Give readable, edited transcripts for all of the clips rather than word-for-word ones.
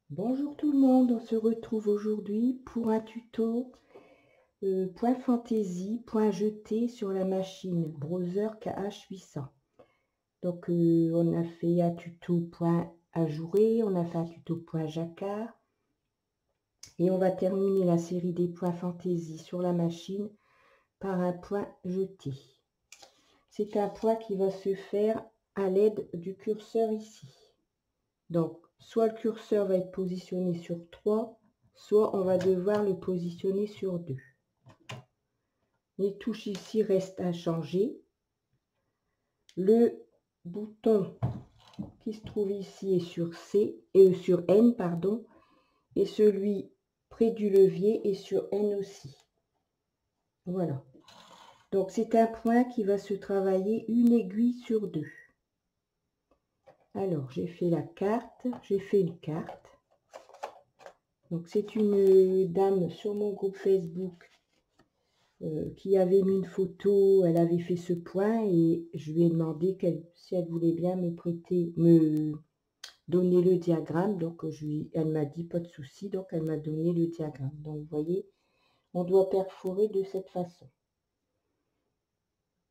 Bonjour tout le monde, on se retrouve aujourd'hui pour un tuto point fantaisie, point jeté sur la machine Browser KH800. Donc on a fait un tuto point ajouré, on a fait un tuto point jacquard et on va terminer la série des points fantaisie sur la machine par un point jeté. C'est un point qui va se faire à l'aide du curseur ici. Donc, soit le curseur va être positionné sur 3, soit on va devoir le positionner sur 2. Les touches ici restent inchangées. Le bouton qui se trouve ici est sur sur N, pardon, et celui près du levier est sur N aussi. Voilà. Donc, c'est un point qui va se travailler une aiguille sur 2. Alors, j'ai fait la carte, j'ai fait une carte. Donc c'est une dame sur mon groupe Facebook qui avait mis une photo, elle avait fait ce point et je lui ai demandé si elle voulait bien me donner le diagramme. Donc elle m'a dit pas de souci, donc elle m'a donné le diagramme. Donc vous voyez, on doit perforer de cette façon.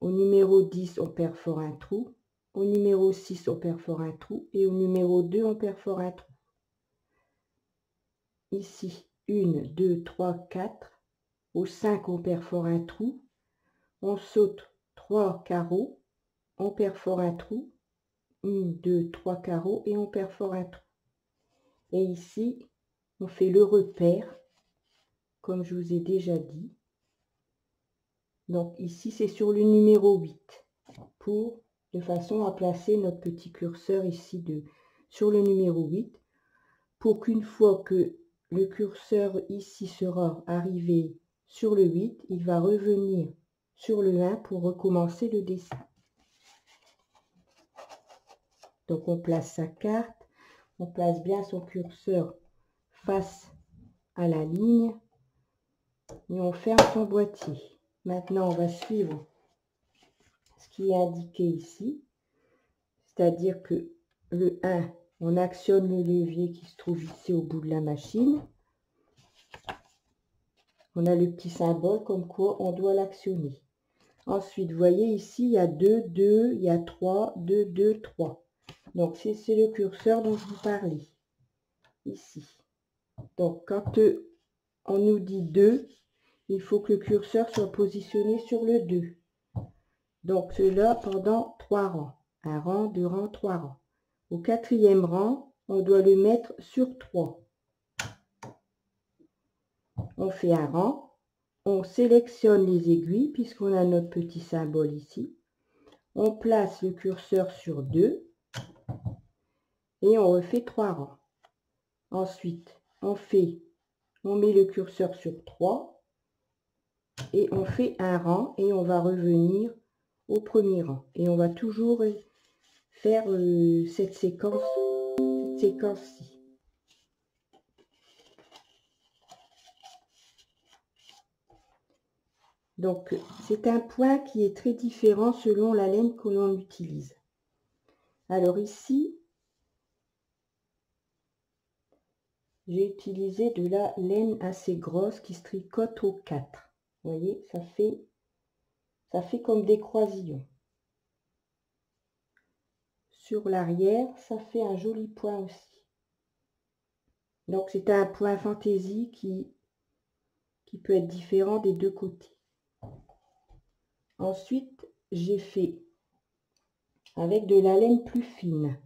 Au numéro 10, on perfore un trou. Au numéro 6, on perfore un trou. Et au numéro 2, on perfore un trou. Ici, 1, 2, 3, 4. Au 5, on perfore un trou. On saute 3 carreaux. On perfore un trou. 1, 2, 3 carreaux et on perfore un trou. Et ici, on fait le repère, comme je vous ai déjà dit. Donc ici, c'est sur le numéro 8, de façon à placer notre petit curseur ici sur le numéro 8, pour qu'une fois que le curseur ici sera arrivé sur le 8, il va revenir sur le 1 pour recommencer le dessin. Donc on place sa carte, on place bien son curseur face à la ligne et on ferme son boîtier. Maintenant on va suivre ce qui est indiqué ici, c'est-à-dire que le 1, on actionne le levier qui se trouve ici au bout de la machine. On a le petit symbole comme quoi on doit l'actionner. Ensuite, vous voyez ici, il y a 2, 2, il y a 3, 2, 2, 3. Donc, c'est le curseur dont je vous parlais, ici. Donc, quand on nous dit 2, il faut que le curseur soit positionné sur le 2. Donc, cela pendant 3 rangs. 1 rang, 2 rangs, 3 rangs. Au 4e rang, on doit le mettre sur 3. On fait un rang. On sélectionne les aiguilles puisqu'on a notre petit symbole ici. On place le curseur sur 2 et on refait 3 rangs. Ensuite, on met le curseur sur 3 et on fait un rang et on va revenir au premier rang. Et on va toujours faire cette séquence-ci. Donc, c'est un point qui est très différent selon la laine que l'on utilise. Alors ici, j'ai utilisé de la laine assez grosse qui se tricote au 4. Vous voyez, ça fait comme des croisillons. Sur l'arrière, ça fait un joli point aussi. Donc, c'est un point fantaisie qui peut être différent des deux côtés. Ensuite, j'ai fait avec de la laine plus fine.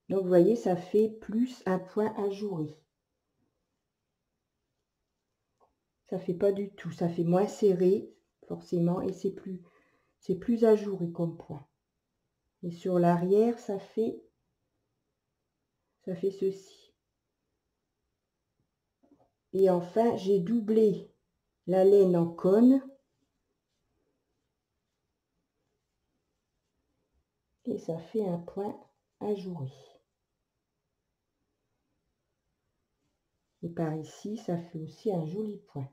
Donc, vous voyez, ça fait plus un point ajouré. Ça fait pas du tout, ça fait moins serré, forcément, et c'est plus ajouré comme point. Et sur l'arrière, ça fait ceci. Et enfin, j'ai doublé la laine en cône. Et ça fait un point ajouré. Et par ici, ça fait aussi un joli point.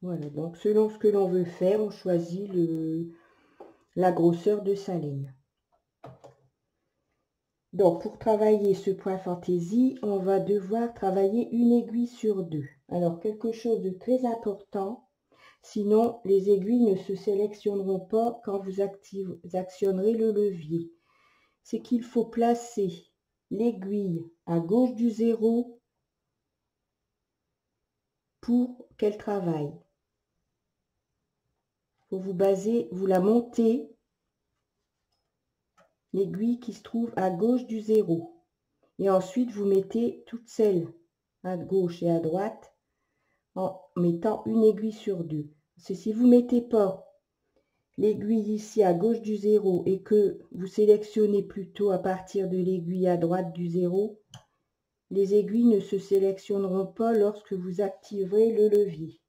Voilà, donc selon ce que l'on veut faire, on choisit la grosseur de sa laine. Donc, pour travailler ce point fantaisie, on va devoir travailler une aiguille sur 2. Alors, quelque chose de très important, sinon les aiguilles ne se sélectionneront pas quand vous actionnerez le levier. C'est qu'il faut placer l'aiguille à gauche du 0 pour qu'elle travaille. Faut vous baser, vous la montez, l'aiguille qui se trouve à gauche du 0. Et ensuite, vous mettez toutes celles à gauche et à droite en mettant une aiguille sur 2. Si vous ne mettez pas l'aiguille ici à gauche du 0 et que vous sélectionnez plutôt à partir de l'aiguille à droite du 0, les aiguilles ne se sélectionneront pas lorsque vous activerez le levier.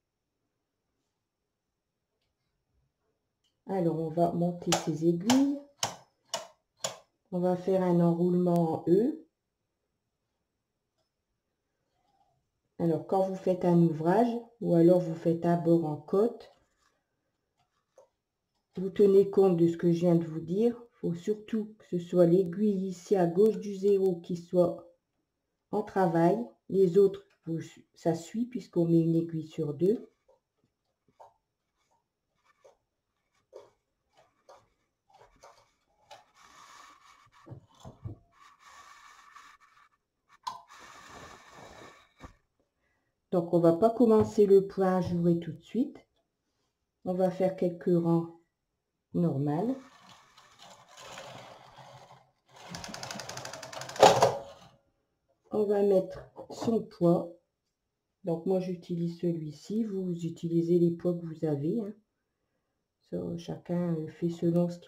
Alors, on va monter ces aiguilles. On va faire un enroulement en E. Alors, quand vous faites un ouvrage, ou alors vous faites un bord en côte, vous tenez compte de ce que je viens de vous dire. Il faut surtout que ce soit l'aiguille ici à gauche du 0 qui soit en travail. Les autres, ça suit puisqu'on met une aiguille sur 2. Donc, on ne va pas commencer le point ajouré tout de suite. On va faire quelques rangs normaux. On va mettre son poids. Donc, moi, j'utilise celui-ci. Vous utilisez les poids que vous avez. Hein. Ça, chacun fait selon ce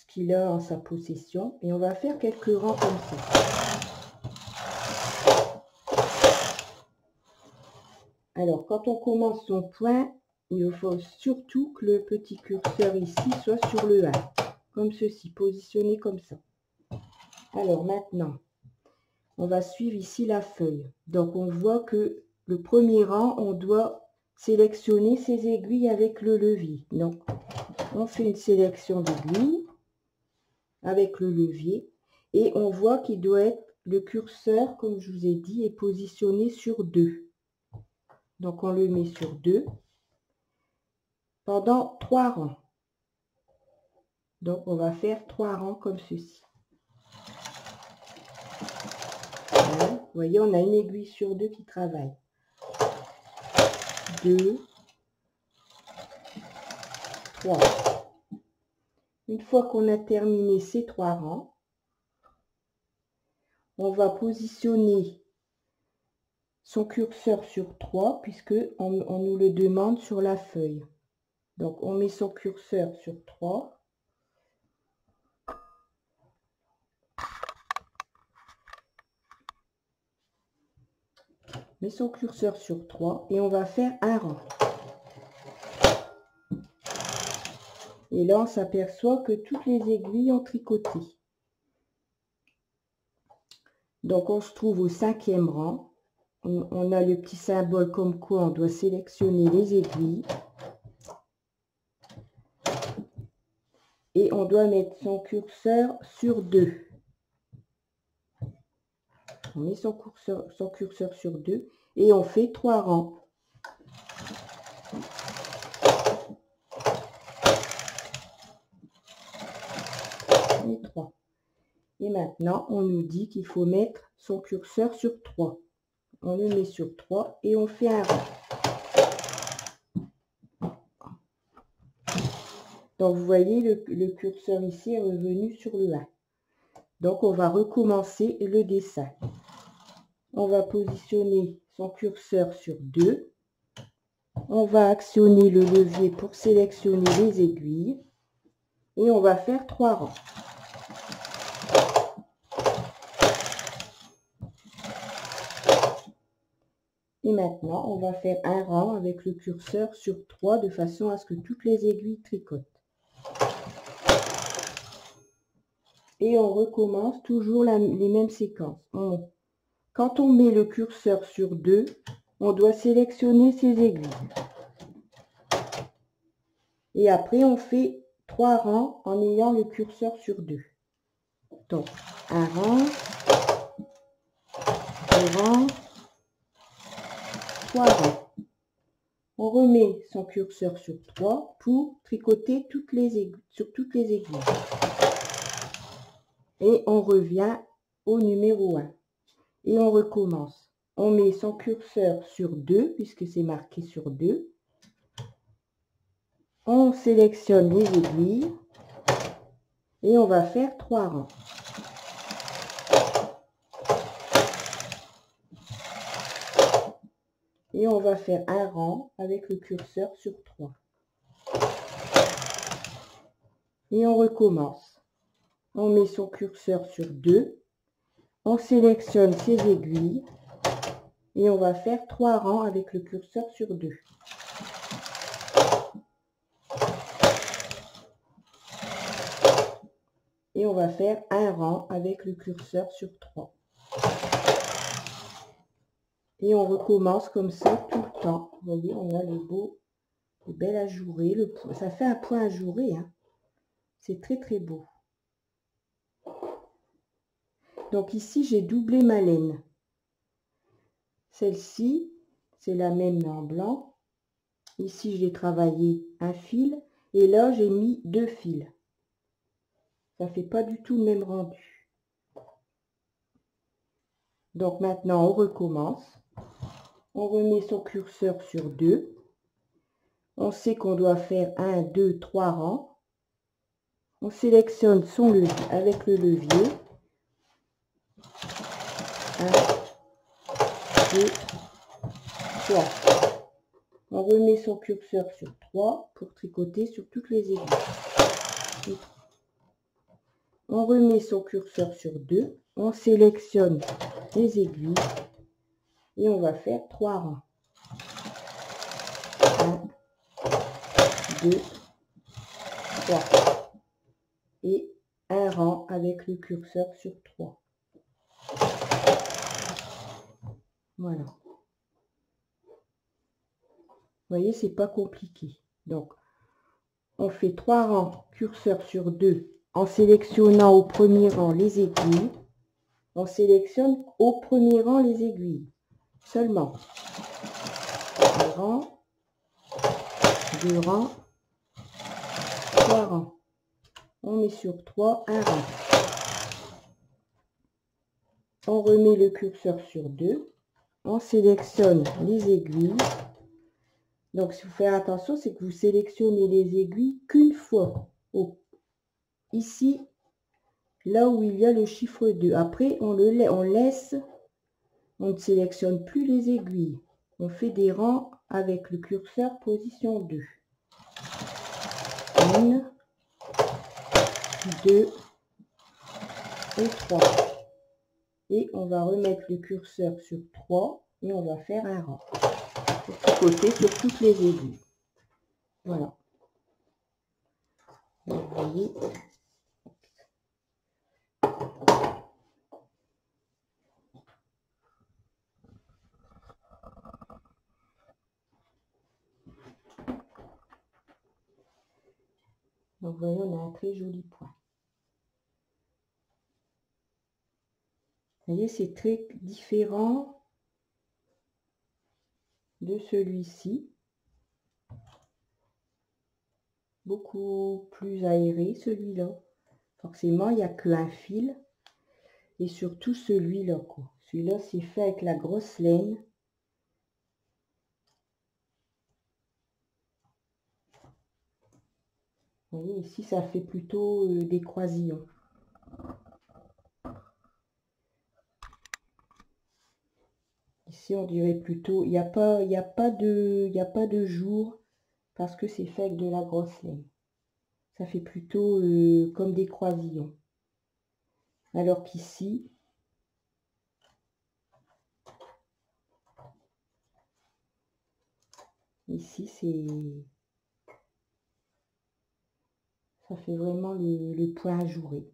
qu'il a en sa possession. Et on va faire quelques rangs comme ça. Alors, quand on commence son point, il faut surtout que le petit curseur ici soit sur le 1, comme ceci, positionné comme ça. Alors maintenant, on va suivre ici la feuille. Donc, on voit que le premier rang, on doit sélectionner ses aiguilles avec le levier. Donc, on fait une sélection d'aiguilles avec le levier et on voit qu'il doit être, le curseur, comme je vous ai dit, est positionné sur 2. Donc, on le met sur 2 pendant 3 rangs. Donc, on va faire 3 rangs comme ceci. Voilà. Vous voyez, on a une aiguille sur 2 qui travaille. 2, 3. Une fois qu'on a terminé ces 3 rangs, on va positionner son curseur sur 3 puisque on nous le demande sur la feuille. Donc, on met son curseur sur 3. Met son curseur sur 3 et on va faire un rang. Et là, on s'aperçoit que toutes les aiguilles ont tricoté. Donc, on se trouve au 5e rang. On a le petit symbole comme quoi on doit sélectionner les aiguilles. Et on doit mettre son curseur sur 2. On met son curseur sur 2 et on fait 3 rangs. Et 3. Et maintenant, on nous dit qu'il faut mettre son curseur sur 3. On le met sur 3 et on fait un rang. Donc, vous voyez, le curseur ici est revenu sur le 1. Donc, on va recommencer le dessin. On va positionner son curseur sur 2. On va actionner le levier pour sélectionner les aiguilles. Et on va faire 3 rangs. Et maintenant, on va faire un rang avec le curseur sur 3 de façon à ce que toutes les aiguilles tricotent. Et on recommence toujours les mêmes séquences. Quand on met le curseur sur 2, on doit sélectionner ses aiguilles. Et après, on fait 3 rangs en ayant le curseur sur 2. Donc, un rang, 2 rangs, 3 rangs. On remet son curseur sur 3 pour tricoter sur toutes les aiguilles. Et on revient au numéro 1. Et on recommence. On met son curseur sur 2, puisque c'est marqué sur 2. On sélectionne les aiguilles. Et on va faire 3 rangs. Et on va faire un rang avec le curseur sur 3. Et on recommence. On met son curseur sur 2. On sélectionne ses aiguilles. Et on va faire 3 rangs avec le curseur sur 2. Et on va faire un rang avec le curseur sur 3. Et on recommence comme ça tout le temps. Vous voyez, on a le bel ajouré. Ça fait un point ajouré, hein. C'est très très beau. Donc ici, j'ai doublé ma laine. Celle-ci, c'est la même en blanc. Ici, j'ai travaillé un fil. Et là, j'ai mis 2 fils. Ça fait pas du tout le même rendu. Donc maintenant, on recommence. On remet son curseur sur 2. On sait qu'on doit faire 1, 2, 3 rangs. On sélectionne son levier avec le levier. 1, 2, 3. On remet son curseur sur 3 pour tricoter sur toutes les aiguilles. On remet son curseur sur 2. On sélectionne les aiguilles. Et on va faire 3 rangs. 1, 2, 3. Et un rang avec le curseur sur 3. Voilà. Vous voyez, c'est pas compliqué. Donc, on fait 3 rangs, curseur sur 2, en sélectionnant au premier rang les aiguilles. On sélectionne au premier rang les aiguilles. Seulement. 1 rang, 2 rangs, 3 rangs. On met sur 3, un rang. On remet le curseur sur 2. On sélectionne les aiguilles. Donc, si vous faites attention, c'est que vous sélectionnez les aiguilles qu'une fois. Ici, là où il y a le chiffre 2. Après, on laisse, on ne sélectionne plus les aiguilles. On fait des rangs avec le curseur position 2. 1, 2 et 3. Et on va remettre le curseur sur 3 et on va faire un rang. Pour tricoter sur toutes les aiguilles. Voilà. Vous voyez. Donc, vous voyez, on a un très joli point. Vous voyez, c'est très différent de celui-ci. Beaucoup plus aéré, celui-là. Forcément, il n'y a qu'un fil. Et surtout celui-là, quoi. Celui-là, c'est fait avec la grosse laine. Vous voyez, ici, ça fait plutôt des croisillons. Ici, on dirait plutôt, il n'y a pas de jour parce que c'est fait avec de la grosse laine. Ça fait plutôt comme des croisillons. Alors qu'ici, ça fait vraiment le point ajouré.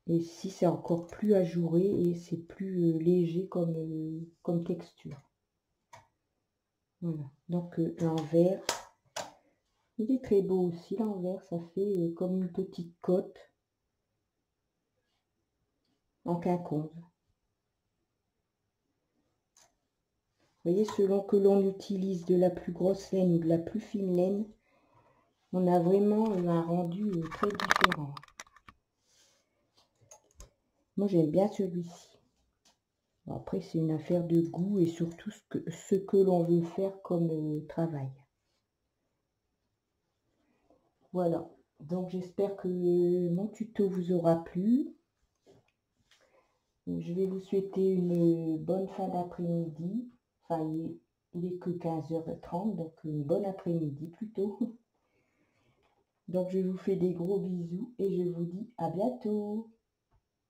Et ici, c'est encore plus ajouré et c'est plus léger comme texture. Voilà. Donc l'envers, Il est très beau aussi, l'envers, ça fait comme une petite côte en quinconce. Vous voyez, selon que l'on utilise de la plus grosse laine ou de la plus fine laine, on a vraiment un rendu très différent. Moi, j'aime bien celui-ci. Bon, après, c'est une affaire de goût et surtout ce que l'on veut faire comme travail. Voilà. Donc, j'espère que mon tuto vous aura plu. Je vais vous souhaiter une bonne fin d'après-midi. Enfin, il est que 15h30, donc une bonne après-midi plutôt. Donc, je vous fais des gros bisous et je vous dis à bientôt.